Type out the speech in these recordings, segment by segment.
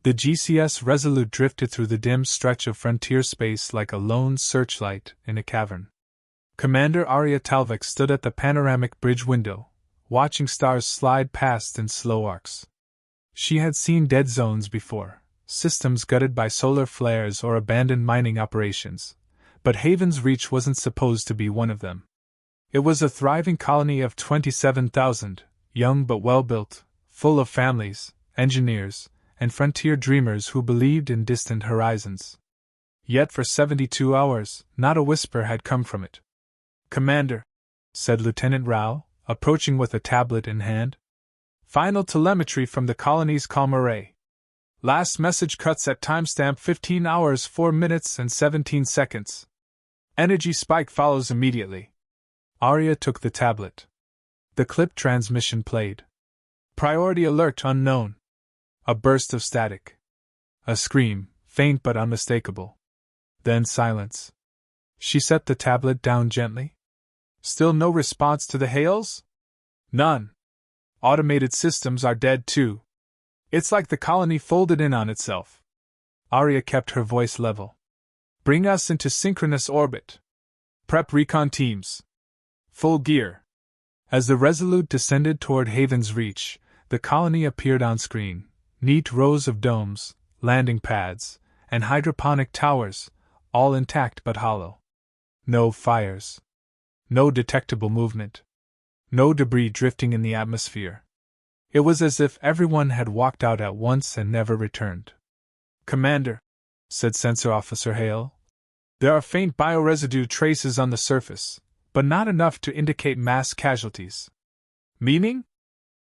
The GCS Resolute drifted through the dim stretch of frontier space like a lone searchlight in a cavern. Commander Arya Talvik stood at the panoramic bridge window, watching stars slide past in slow arcs. She had seen dead zones before, systems gutted by solar flares or abandoned mining operations, but Haven's Reach wasn't supposed to be one of them. It was a thriving colony of 27,000, young but well-built, full of families, engineers, and frontier dreamers who believed in distant horizons. Yet for 72 hours, not a whisper had come from it. "Commander," said Lieutenant Rao, approaching with a tablet in hand. "Final telemetry from the colony's calm array. Last message cuts at timestamp 15 hours 4 minutes and 17 seconds. Energy spike follows immediately." Arya took the tablet. The clip transmission played. "Priority alert unknown." A burst of static. A scream, faint but unmistakable. Then silence. She set the tablet down gently. "Still no response to the hails?" "None. Automated systems are dead too. It's like the colony folded in on itself." Arya kept her voice level. "Bring us into synchronous orbit. Prep recon teams. Full gear." As the Resolute descended toward Haven's Reach, the colony appeared on screen. Neat rows of domes, landing pads, and hydroponic towers, all intact but hollow. No fires. No detectable movement. No debris drifting in the atmosphere. It was as if everyone had walked out at once and never returned. "Commander," said Sensor Officer Hale, "there are faint bioresidue traces on the surface, but not enough to indicate mass casualties." "Meaning?"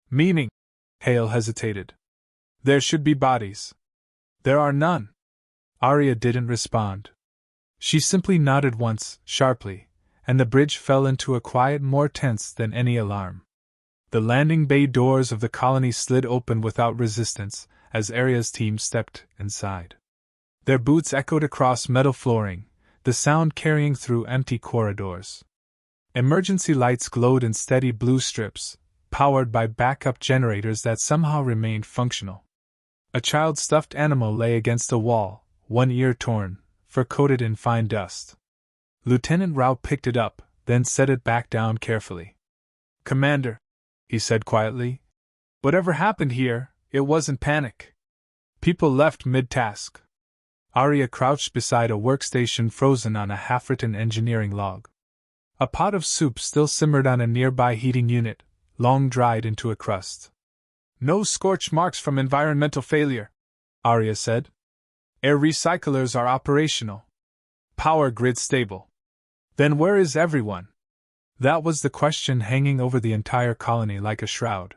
"Meaning," Hale hesitated. "There should be bodies. There are none." Arya didn't respond. She simply nodded once, sharply, and the bridge fell into a quiet more tense than any alarm. The landing bay doors of the colony slid open without resistance as Arya's team stepped inside. Their boots echoed across metal flooring, the sound carrying through empty corridors. Emergency lights glowed in steady blue strips, powered by backup generators that somehow remained functional. A child's stuffed animal lay against a wall, one ear torn, fur-coated in fine dust. Lieutenant Rao picked it up, then set it back down carefully. "Commander," he said quietly, "whatever happened here, it wasn't panic. People left mid-task." Arya crouched beside a workstation frozen on a half-written engineering log. A pot of soup still simmered on a nearby heating unit, long dried into a crust. "No scorch marks from environmental failure," Arya said. "Air recyclers are operational. Power grid stable. Then where is everyone?" That was the question hanging over the entire colony like a shroud.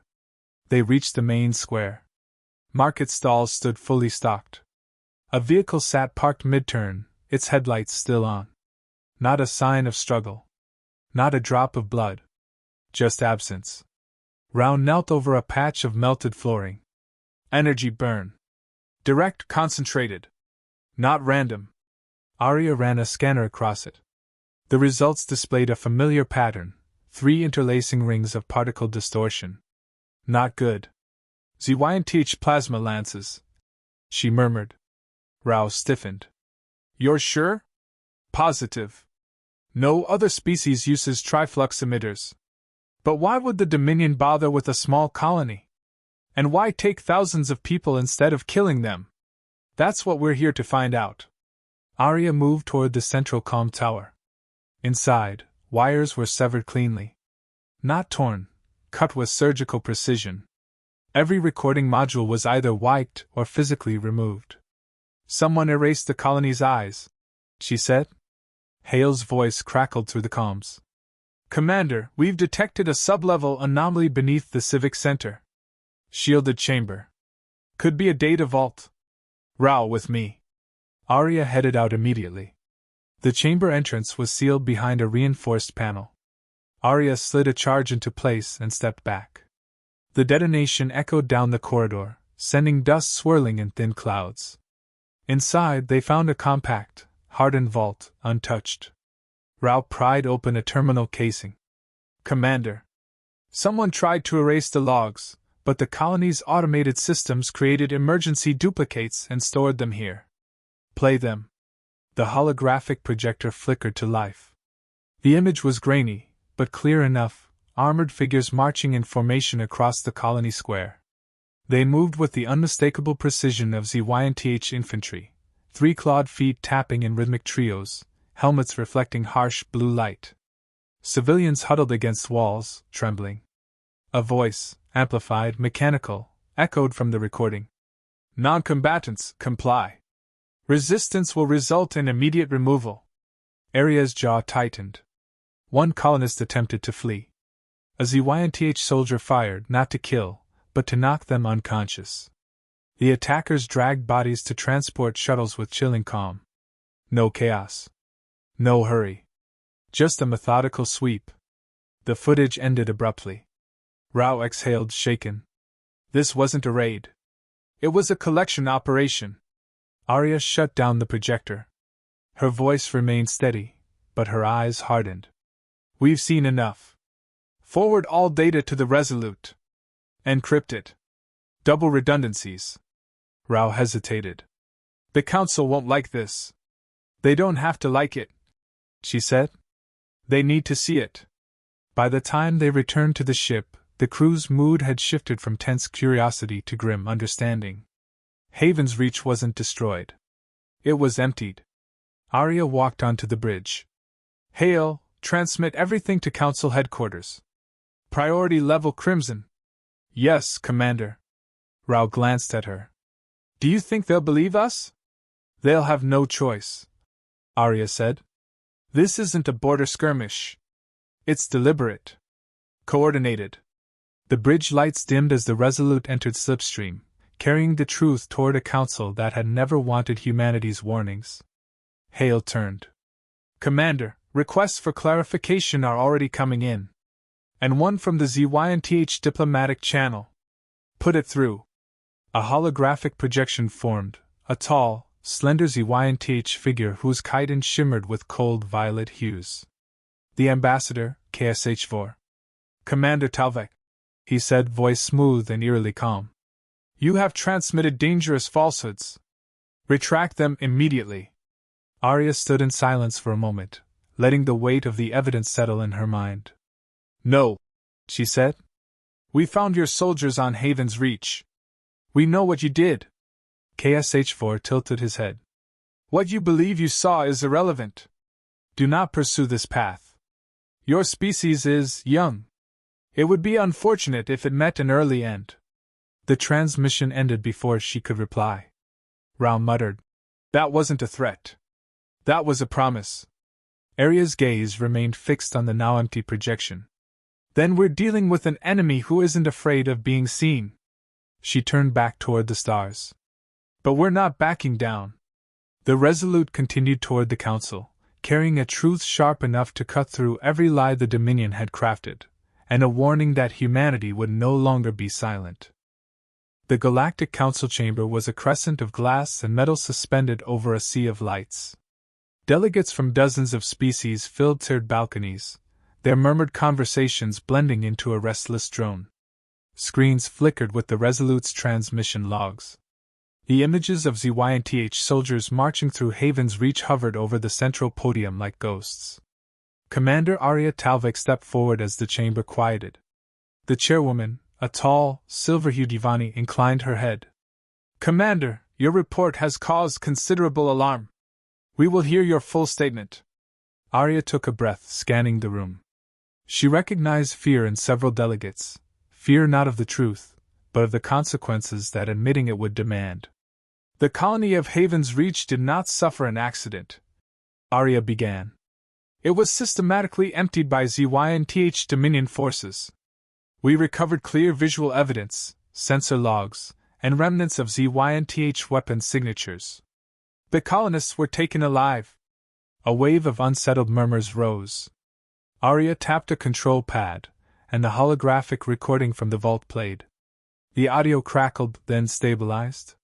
They reached the main square. Market stalls stood fully stocked. A vehicle sat parked mid-turn, its headlights still on. Not a sign of struggle. Not a drop of blood. Just absence. Rao knelt over a patch of melted flooring. Energy burn. Direct, concentrated. Not random. Arya ran a scanner across it. The results displayed a familiar pattern, 3 interlacing rings of particle distortion. Not good. ZYNTH plasma lances, she murmured. Rao stiffened. "You're sure?" "Positive. No other species uses triflux emitters. But why would the Dominion bother with a small colony? And why take thousands of people instead of killing them? That's what we're here to find out." Arya moved toward the central comm tower. Inside, wires were severed cleanly. Not torn, cut with surgical precision. Every recording module was either wiped or physically removed. "Someone erased the colony's eyes," she said. Hale's voice crackled through the comms. "Commander, we've detected a sub-level anomaly beneath the civic center. Shielded chamber. Could be a data vault. Rao with me." Arya headed out immediately. The chamber entrance was sealed behind a reinforced panel. Arya slid a charge into place and stepped back. The detonation echoed down the corridor, sending dust swirling in thin clouds. Inside, they found a compact, hardened vault, untouched. Rao pried open a terminal casing. "Commander, someone tried to erase the logs, but the colony's automated systems created emergency duplicates and stored them here. Play them. The holographic projector flickered to life. The image was grainy, but clear enough, armored figures marching in formation across the colony square. They moved with the unmistakable precision of ZYNTH infantry, 3 clawed feet tapping in rhythmic trios, helmets reflecting harsh blue light. Civilians huddled against walls, trembling. A voice, amplified, mechanical, echoed from the recording. Non-combatants, comply. Resistance will result in immediate removal. Aria's jaw tightened. One colonist attempted to flee. A ZYNTH soldier fired not to kill, but to knock them unconscious. The attackers dragged bodies to transport shuttles with chilling calm. No chaos. No hurry. Just a methodical sweep. The footage ended abruptly. Rao exhaled, shaken. This wasn't a raid. It was a collection operation. Arya shut down the projector. Her voice remained steady, but her eyes hardened. We've seen enough. Forward all data to the Resolute. Encrypt it. Double redundancies. Rao hesitated. The Council won't like this. They don't have to like it, she said. They need to see it. By the time they returned to the ship, the crew's mood had shifted from tense curiosity to grim understanding. Haven's Reach wasn't destroyed. It was emptied. Arya walked onto the bridge. Hail, transmit everything to Council headquarters. Priority level Crimson. Yes, Commander. Rao glanced at her. Do you think they'll believe us? They'll have no choice, Arya said. This isn't a border skirmish. It's deliberate. Coordinated. The bridge lights dimmed as the Resolute entered slipstream, carrying the truth toward a council that had never wanted humanity's warnings. Hale turned. Commander, requests for clarification are already coming in. And one from the ZYNTH diplomatic channel. Put it through. A holographic projection formed, a tall, slender ZYNTH figure whose chitin shimmered with cold violet hues. The ambassador, HFY. Commander Talvek, he said, voice smooth and eerily calm. You have transmitted dangerous falsehoods. Retract them immediately. Arya stood in silence for a moment, letting the weight of the evidence settle in her mind. No, she said. We found your soldiers on Haven's Reach. We know what you did. KSH4 tilted his head. What you believe you saw is irrelevant. Do not pursue this path. Your species is young. It would be unfortunate if it met an early end. The transmission ended before she could reply. Rao muttered. That wasn't a threat. That was a promise. Arya's gaze remained fixed on the now empty projection. Then we're dealing with an enemy who isn't afraid of being seen. She turned back toward the stars. But we're not backing down. The Resolute continued toward the Council, carrying a truth sharp enough to cut through every lie the Dominion had crafted, and a warning that humanity would no longer be silent. The Galactic Council chamber was a crescent of glass and metal suspended over a sea of lights. Delegates from dozens of species filled tiered balconies, their murmured conversations blending into a restless drone. Screens flickered with the Resolute's transmission logs. The images of ZYNTH soldiers marching through Haven's Reach hovered over the central podium like ghosts. Commander Arya Talvik stepped forward as the chamber quieted. The chairwoman, a tall, silver-hued Ivani, inclined her head. Commander, your report has caused considerable alarm. We will hear your full statement. Arya took a breath, scanning the room. She recognized fear in several delegates. Fear not of the truth, but of the consequences that admitting it would demand. The colony of Haven's Reach did not suffer an accident. Arya began. It was systematically emptied by ZYNTH Dominion forces. We recovered clear visual evidence, sensor logs, and remnants of ZYNTH weapon signatures. The colonists were taken alive. A wave of unsettled murmurs rose. Arya tapped a control pad, and the holographic recording from the vault played. The audio crackled, then stabilized.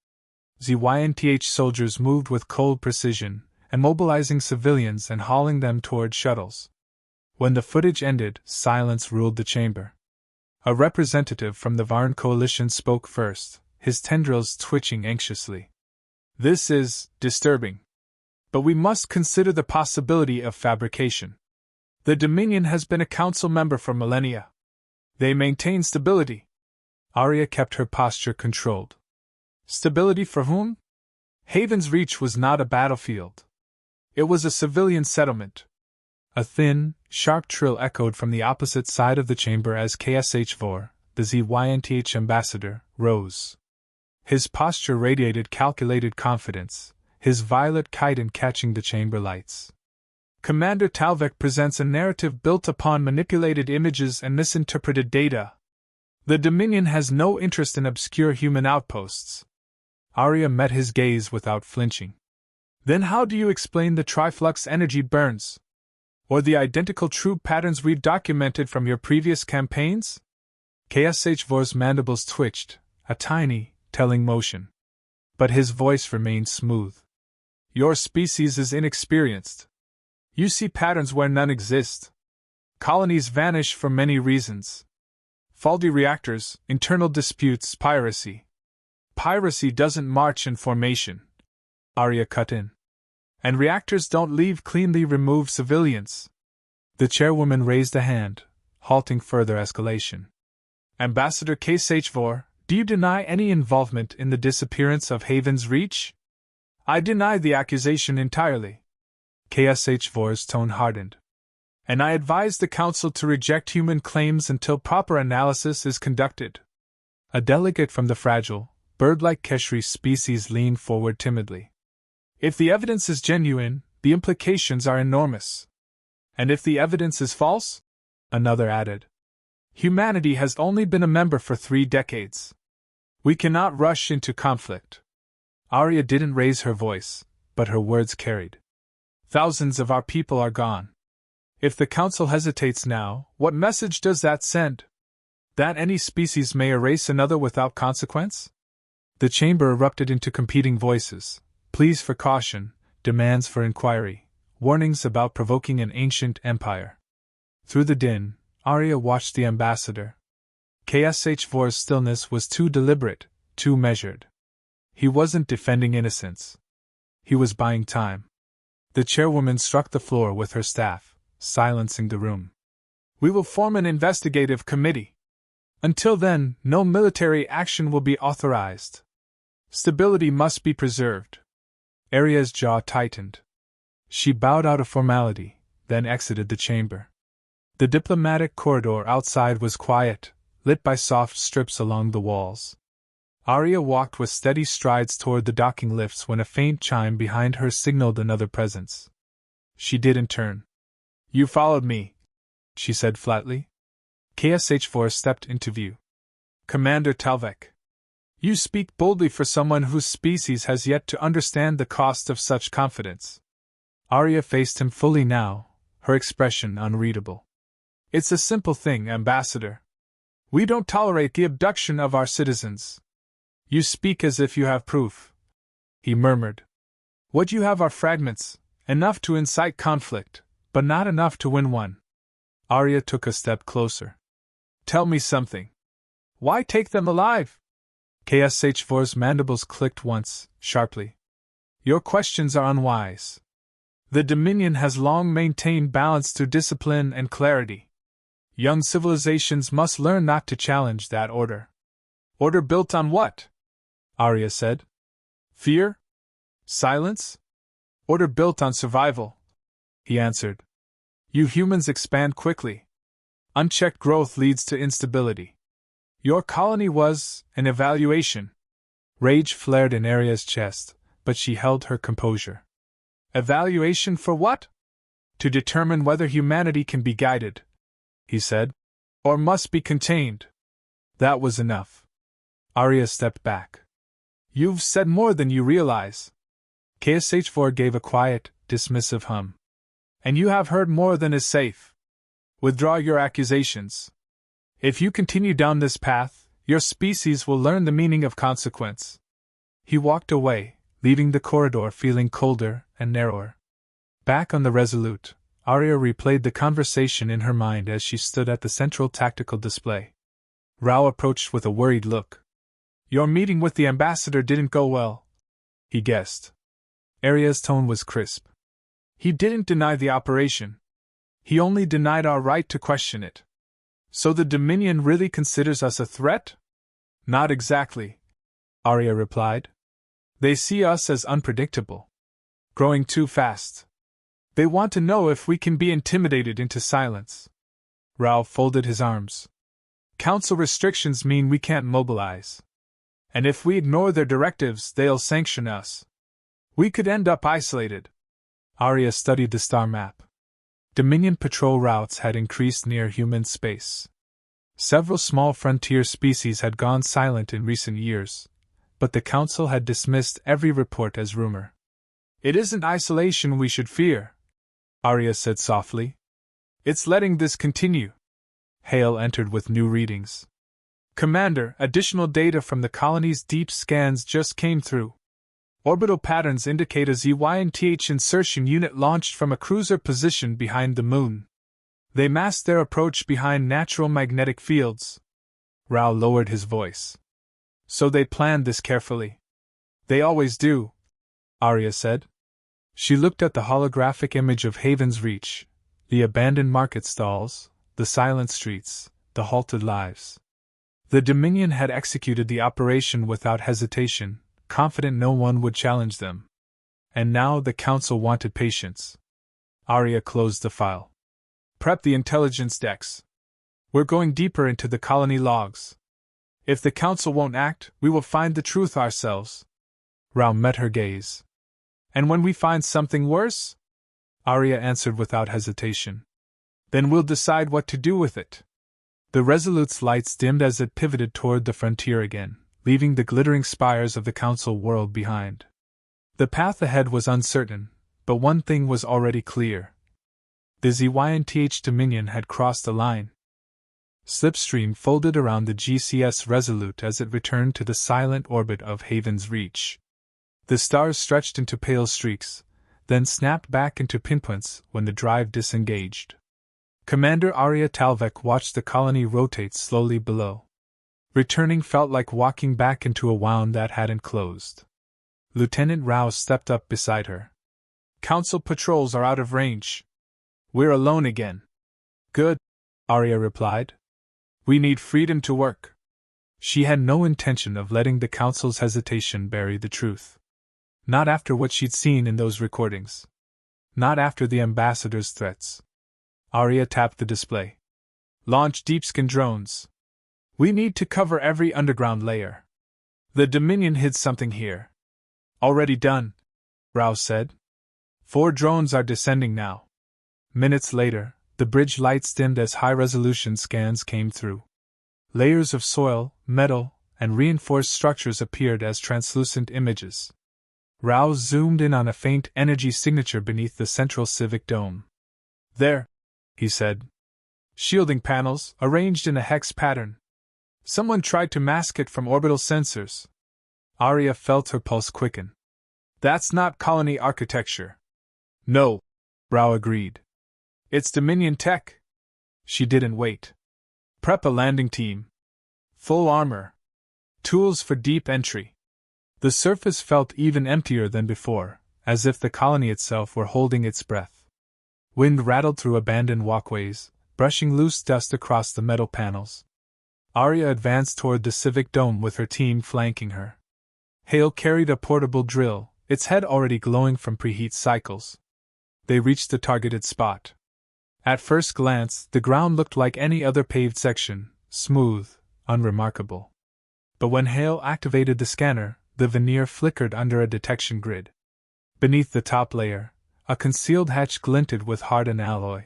ZYNTH soldiers moved with cold precision, immobilizing civilians and hauling them toward shuttles. When the footage ended, silence ruled the chamber. A representative from the Varn coalition spoke first, his tendrils twitching anxiously. This is disturbing. But we must consider the possibility of fabrication. The Dominion has been a council member for millennia. They maintain stability. Arya kept her posture controlled. Stability for whom? Haven's Reach was not a battlefield. It was a civilian settlement. A thin, sharp trill echoed from the opposite side of the chamber as HFY, the ZYNTH ambassador, rose. His posture radiated calculated confidence, his violet chitin catching the chamber lights. Commander Talvek presents a narrative built upon manipulated images and misinterpreted data. The Dominion has no interest in obscure human outposts. Arya met his gaze without flinching. Then how do you explain the triflux energy burns? Or the identical troop patterns we've documented from your previous campaigns? HFY's mandibles twitched, a tiny, telling motion. But his voice remained smooth. Your species is inexperienced. You see patterns where none exist. Colonies vanish for many reasons. Faulty reactors, internal disputes, piracy. Piracy doesn't march in formation. Arya cut in. And reactors don't leave cleanly removed civilians. The chairwoman raised a hand, halting further escalation. Ambassador HFY, do you deny any involvement in the disappearance of Haven's Reach? I deny the accusation entirely. HFY's tone hardened. And I advise the Council to reject human claims until proper analysis is conducted. A delegate from the fragile, bird-like Keshri species leaned forward timidly. If the evidence is genuine, the implications are enormous. And if the evidence is false? Another added. Humanity has only been a member for 3 decades. We cannot rush into conflict. Arya didn't raise her voice, but her words carried. Thousands of our people are gone. If the Council hesitates now, what message does that send? That any species may erase another without consequence? The chamber erupted into competing voices, pleas for caution, demands for inquiry, warnings about provoking an ancient empire. Through the din, Arya watched the ambassador. HFY's stillness was too deliberate, too measured. He wasn't defending innocence. He was buying time. The chairwoman struck the floor with her staff, silencing the room. We will form an investigative committee. Until then, no military action will be authorized. Stability must be preserved. Arya's jaw tightened. She bowed out of formality, then exited the chamber. The diplomatic corridor outside was quiet, lit by soft strips along the walls. Arya walked with steady strides toward the docking lifts when a faint chime behind her signaled another presence. She didn't turn. You followed me, she said flatly. HFY stepped into view. Commander Talvek. You speak boldly for someone whose species has yet to understand the cost of such confidence. Arya faced him fully now, her expression unreadable. It's a simple thing, Ambassador. We don't tolerate the abduction of our citizens. You speak as if you have proof, he murmured. What you have are fragments, enough to incite conflict, but not enough to win one. Arya took a step closer. Tell me something. Why take them alive? HFY's mandibles clicked once, sharply. Your questions are unwise. The Dominion has long maintained balance through discipline and clarity. Young civilizations must learn not to challenge that order. Order built on what? Arya said. Fear? Silence? Order built on survival, he answered. You humans expand quickly. Unchecked growth leads to instability. Your colony was an evaluation. Rage flared in Arya's chest, but she held her composure. Evaluation for what? To determine whether humanity can be guided, he said, or must be contained. That was enough. Arya stepped back. You've said more than you realize. HFY gave a quiet, dismissive hum. And you have heard more than is safe. Withdraw your accusations. If you continue down this path, your species will learn the meaning of consequence. He walked away, leaving the corridor feeling colder and narrower. Back on the Resolute, Arya replayed the conversation in her mind as she stood at the central tactical display. Rao approached with a worried look. Your meeting with the ambassador didn't go well, he guessed. Arya's tone was crisp. He didn't deny the operation. He only denied our right to question it. So the Dominion really considers us a threat? Not exactly, Arya replied. They see us as unpredictable. Growing too fast. They want to know if we can be intimidated into silence. Rao folded his arms. Council restrictions mean we can't mobilize. And if we ignore their directives, they'll sanction us. We could end up isolated. Arya studied the star map. Dominion patrol routes had increased near human space. Several small frontier species had gone silent in recent years, but the Council had dismissed every report as rumor. It isn't isolation we should fear, Arya said softly. It's letting this continue. Hale entered with new readings. Commander, additional data from the colony's deep scans just came through. Orbital patterns indicate a ZYNTH insertion unit launched from a cruiser position behind the moon. They masked their approach behind natural magnetic fields. Rao lowered his voice. So they planned this carefully. They always do, Arya said. She looked at the holographic image of Haven's Reach, the abandoned market stalls, the silent streets, the halted lives. The Dominion had executed the operation without hesitation, confident no one would challenge them. And now the Council wanted patience. Arya closed the file. Prep the intelligence decks. We're going deeper into the colony logs. If the Council won't act, we will find the truth ourselves. Rao met her gaze. And when we find something worse? Arya answered without hesitation. Then we'll decide what to do with it. The Resolute's lights dimmed as it pivoted toward the frontier again, leaving the glittering spires of the Council world behind. The path ahead was uncertain, but one thing was already clear. The ZYNTH Dominion had crossed the line. Slipstream folded around the GCS Resolute as it returned to the silent orbit of Haven's Reach. The stars stretched into pale streaks, then snapped back into pinpoints when the drive disengaged. Commander Arya Talvek watched the colony rotate slowly below. Returning felt like walking back into a wound that hadn't closed. Lieutenant Rao stepped up beside her. Council patrols are out of range. We're alone again. Good, Arya replied. We need freedom to work. She had no intention of letting the Council's hesitation bury the truth. Not after what she'd seen in those recordings. Not after the ambassador's threats. Arya tapped the display. Launch deepscan drones. We need to cover every underground layer. The Dominion hid something here. Already done, Rao said. 4 drones are descending now. Minutes later, the bridge lights dimmed as high-resolution scans came through. Layers of soil, metal, and reinforced structures appeared as translucent images. Rao zoomed in on a faint energy signature beneath the central civic dome. There, he said. Shielding panels, arranged in a hex pattern. Someone tried to mask it from orbital sensors. Arya felt her pulse quicken. That's not colony architecture. No, Rao agreed. It's Dominion tech. She didn't wait. Prep a landing team. Full armor. Tools for deep entry. The surface felt even emptier than before, as if the colony itself were holding its breath. Wind rattled through abandoned walkways, brushing loose dust across the metal panels. Arya advanced toward the civic dome with her team flanking her. Hale carried a portable drill, its head already glowing from preheat cycles. They reached the targeted spot. At first glance, the ground looked like any other paved section, smooth, unremarkable. But when Hale activated the scanner, the veneer flickered under a detection grid. Beneath the top layer, a concealed hatch glinted with hardened alloy.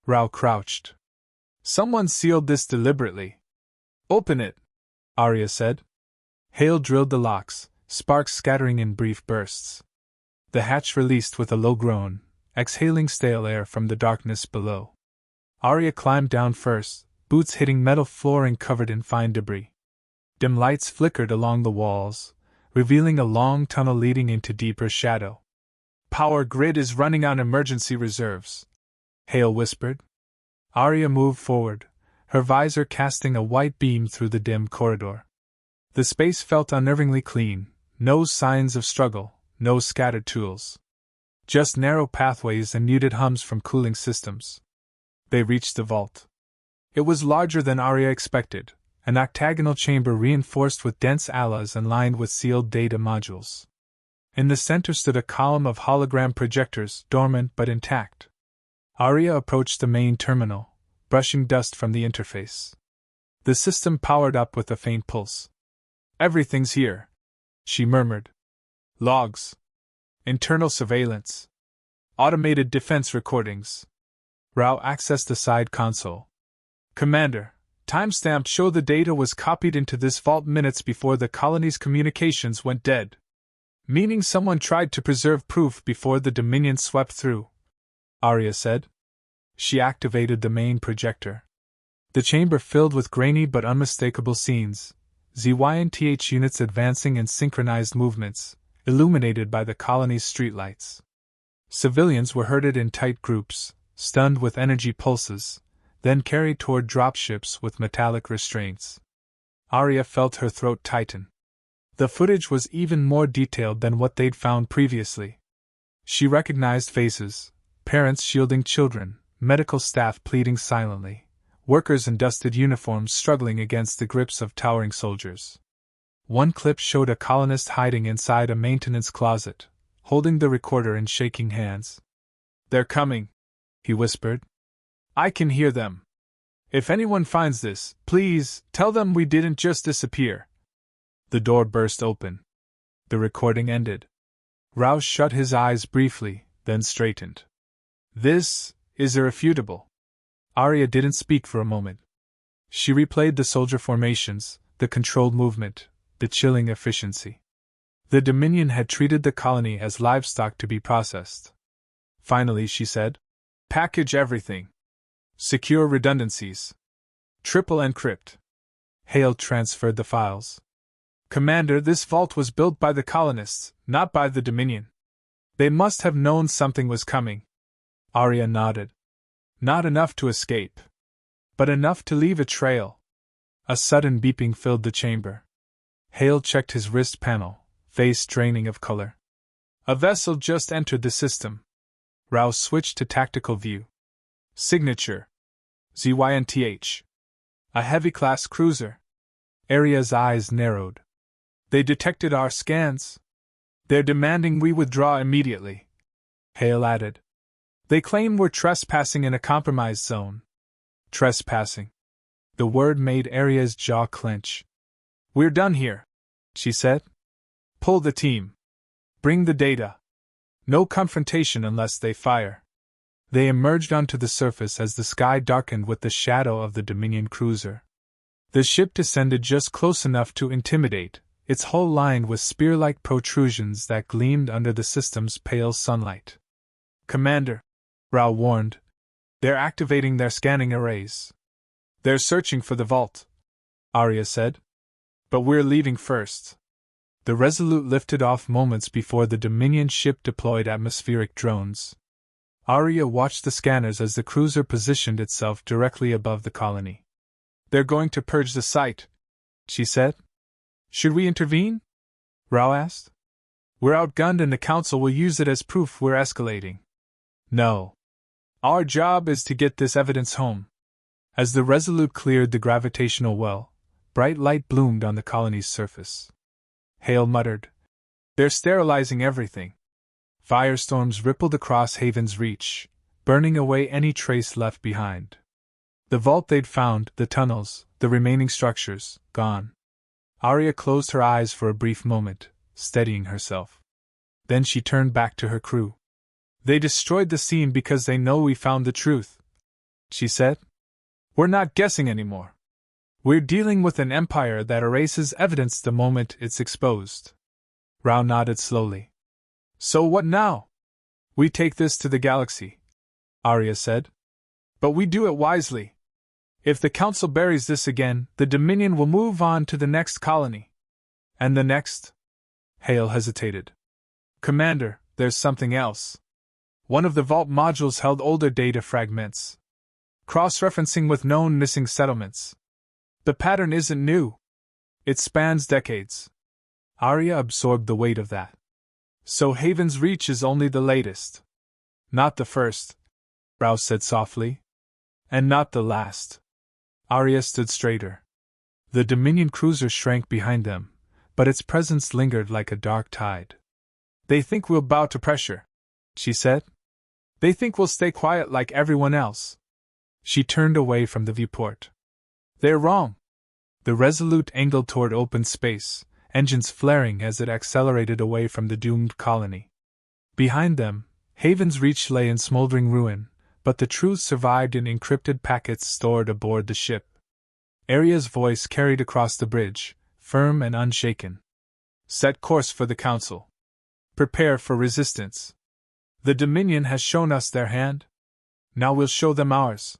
Rao crouched. Someone sealed this deliberately. Open it, Arya said. Hale drilled the locks, sparks scattering in brief bursts. The hatch released with a low groan, exhaling stale air from the darkness below. Arya climbed down first, boots hitting metal flooring covered in fine debris. Dim lights flickered along the walls, revealing a long tunnel leading into deeper shadow. Power grid is running on emergency reserves, Hale whispered. Arya moved forward, her visor casting a white beam through the dim corridor. The space felt unnervingly clean, no signs of struggle, no scattered tools. Just narrow pathways and muted hums from cooling systems. They reached the vault. It was larger than Arya expected, an octagonal chamber reinforced with dense alas and lined with sealed data modules. In the center stood a column of hologram projectors, dormant but intact. Arya approached the main terminal, brushing dust from the interface. The system powered up with a faint pulse. "Everything's here," she murmured. "Logs. Internal surveillance. Automated defense recordings." Rao accessed the side console. "Commander, timestamps show the data was copied into this vault minutes before the colony's communications went dead. Meaning someone tried to preserve proof before the Dominion swept through," Arya said. She activated the main projector. The chamber filled with grainy but unmistakable scenes, ZYNTH units advancing in synchronized movements, illuminated by the colony's streetlights. Civilians were herded in tight groups, stunned with energy pulses, then carried toward dropships with metallic restraints. Arya felt her throat tighten. The footage was even more detailed than what they'd found previously. She recognized faces, parents shielding children, medical staff pleading silently, workers in dusted uniforms struggling against the grips of towering soldiers. One clip showed a colonist hiding inside a maintenance closet, holding the recorder in shaking hands. "They're coming," he whispered. "I can hear them. If anyone finds this, please, tell them we didn't just disappear." The door burst open. The recording ended. Rao shut his eyes briefly, then straightened. "This is irrefutable." Arya didn't speak for a moment. She replayed the soldier formations, the controlled movement, the chilling efficiency. The Dominion had treated the colony as livestock to be processed. Finally, she said, "Package everything. Secure redundancies. Triple encrypt." Hale transferred the files. "Commander, this vault was built by the colonists, not by the Dominion. They must have known something was coming." Arya nodded. "Not enough to escape. But enough to leave a trail." A sudden beeping filled the chamber. Hale checked his wrist panel, face draining of color. "A vessel just entered the system." Rao switched to tactical view. "Signature. ZYNTH. A heavy-class cruiser." Arya's eyes narrowed. "They detected our scans. They're demanding we withdraw immediately." Hale added. "They claim we're trespassing in a compromised zone." Trespassing. The word made Arya's jaw clench. "We're done here," she said. "Pull the team. Bring the data. No confrontation unless they fire." They emerged onto the surface as the sky darkened with the shadow of the Dominion cruiser. The ship descended just close enough to intimidate, its hull lined with spear-like protrusions that gleamed under the system's pale sunlight. "Commander," Rao warned, "they're activating their scanning arrays." "They're searching for the vault," Arya said. "But we're leaving first." The Resolute lifted off moments before the Dominion ship deployed atmospheric drones. Arya watched the scanners as the cruiser positioned itself directly above the colony. "They're going to purge the site," she said. "Should we intervene?" Rao asked. "We're outgunned and the Council will use it as proof we're escalating." "No. Our job is to get this evidence home." As the Resolute cleared the gravitational well, bright light bloomed on the colony's surface. Hale muttered, "They're sterilizing everything." Firestorms rippled across Haven's Reach, burning away any trace left behind. The vault they'd found, the tunnels, the remaining structures, gone. Arya closed her eyes for a brief moment, steadying herself. Then she turned back to her crew. "They destroyed the scene because they know we found the truth," she said. "We're not guessing anymore. We're dealing with an empire that erases evidence the moment it's exposed." Rao nodded slowly. "So what now?" "We take this to the galaxy," Arya said. "But we do it wisely. If the Council buries this again, the Dominion will move on to the next colony." "And the next?" Hale hesitated. "Commander, there's something else. One of the vault modules held older data fragments." cross-referencing with known missing settlements. The pattern isn't new. It spans decades. Arya absorbed the weight of that. So Haven's Reach is only the latest. Not the first, Rouse said softly. And not the last. Arya stood straighter. The Dominion cruiser shrank behind them, but its presence lingered like a dark tide. They think we'll bow to pressure, she said. They think we'll stay quiet like everyone else. She turned away from the viewport. They're wrong. The Resolute angled toward open space, engines flaring as it accelerated away from the doomed colony. Behind them, Haven's Reach lay in smoldering ruin, but the truth survived in encrypted packets stored aboard the ship. Arya's voice carried across the bridge, firm and unshaken. Set course for the Council. Prepare for resistance. The Dominion has shown us their hand. Now we'll show them ours.